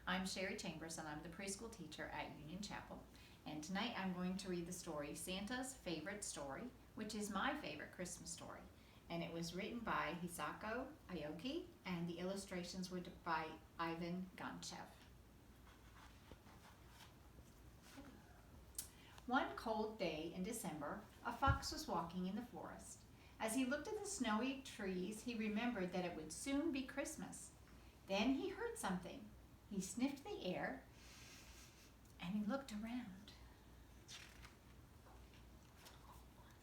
I'm Sherry Chambers and I'm the preschool teacher at Union Chapel. And tonight I'm going to read the story Santa's Favorite Story, which is my favorite Christmas story. And it was written by Hisako, Aoki, and the illustrations were by Ivan Gonchev. One cold day in December, a fox was walking in the forest. As he looked at the snowy trees, he remembered that it would soon be Christmas. Then he heard something. He sniffed the air and he looked around.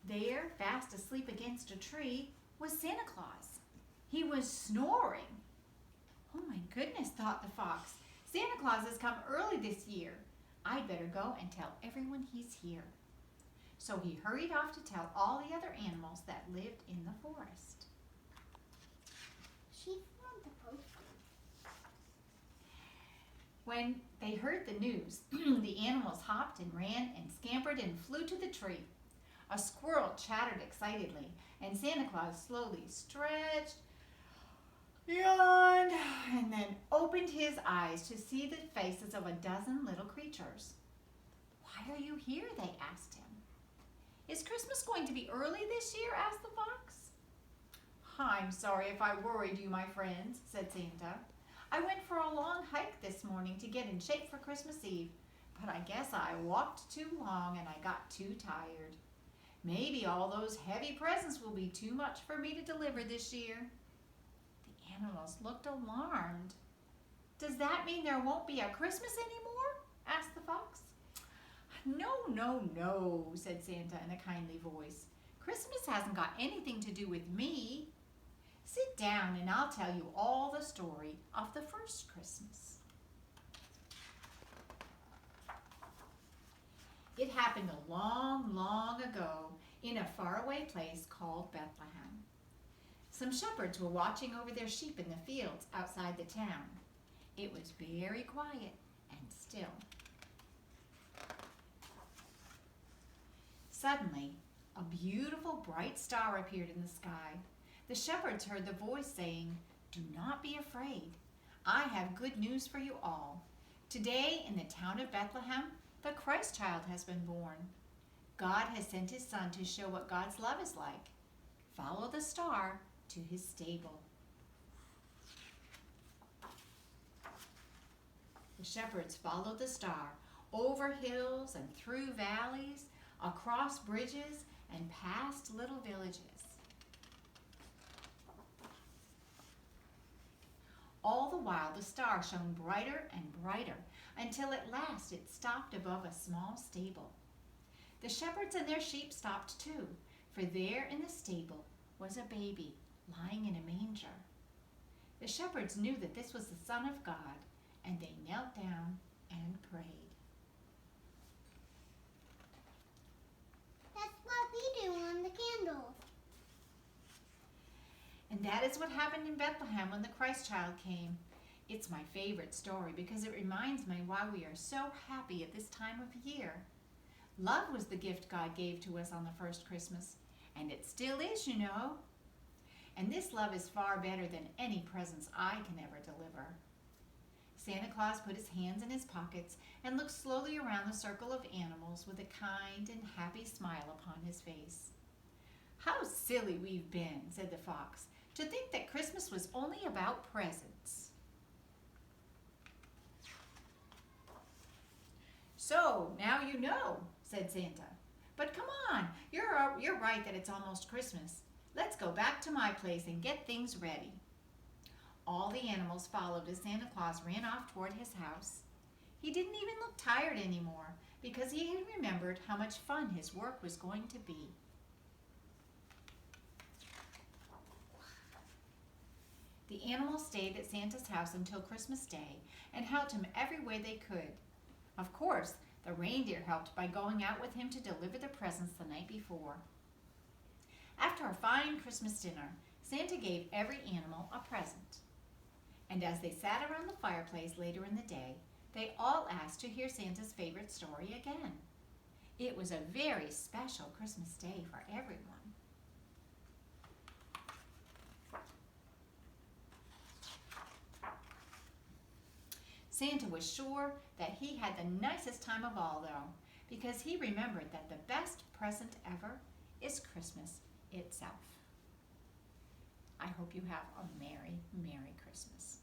There, fast asleep against a tree, was Santa Claus. He was snoring. Oh my goodness, thought the fox. Santa Claus has come early this year. I'd better go and tell everyone he's here. So he hurried off to tell all the other animals that lived in the forest. She found the poster. When they heard the news, the animals hopped and ran and scampered and flew to the tree. A squirrel chattered excitedly, and Santa Claus slowly stretched, yawned, and then opened his eyes to see the faces of a dozen little creatures. "Why are you here?" they asked him. "Is Christmas going to be early this year?" asked the fox. "I'm sorry if I worried you, my friends," said Santa. "I went for a long hike this morning to get in shape for Christmas Eve, but I guess I walked too long and I got too tired. Maybe all those heavy presents will be too much for me to deliver this year." The animals looked alarmed. "Does that mean there won't be a Christmas anymore?" asked the fox. No, said Santa in a kindly voice. "Christmas hasn't got anything to do with me. Sit down and I'll tell you all the story of the first Christmas." It happened a long, long ago in a faraway place called Bethlehem. Some shepherds were watching over their sheep in the fields outside the town. It was very quiet and still. Suddenly, a beautiful bright star appeared in the sky. The shepherds heard the voice saying, "Do not be afraid. I have good news for you all. Today, in the town of Bethlehem, the Christ child has been born. God has sent his son to show what God's love is like. Follow the star to his stable." The shepherds followed the star over hills and through valleys, across bridges and past little villages. All the while the star shone brighter and brighter until at last it stopped above a small stable. The shepherds and their sheep stopped too, for there in the stable was a baby lying in a manger. The shepherds knew that this was the Son of God, and they knelt down and prayed. That's what we do on the candles. And that is what happened in Bethlehem when the Christ child came. It's my favorite story because it reminds me why we are so happy at this time of year. Love was the gift God gave to us on the first Christmas, and it still is, you know. And this love is far better than any presents I can ever deliver. Santa Claus put his hands in his pockets and looked slowly around the circle of animals with a kind and happy smile upon his face. "How silly we've been," said the fox, "to think that Christmas was only about presents." "So, now you know," said Santa. "But come on, you're right that it's almost Christmas. Let's go back to my place and get things ready." All the animals followed as Santa Claus ran off toward his house. He didn't even look tired anymore because he had remembered how much fun his work was going to be. The animals stayed at Santa's house until Christmas Day and helped him every way they could. Of course, the reindeer helped by going out with him to deliver the presents the night before. After a fine Christmas dinner, Santa gave every animal a present. And as they sat around the fireplace later in the day, they all asked to hear Santa's favorite story again. It was a very special Christmas day for everyone. Santa was sure that he had the nicest time of all, though, because he remembered that the best present ever is Christmas itself. I hope you have a Merry, Merry Christmas.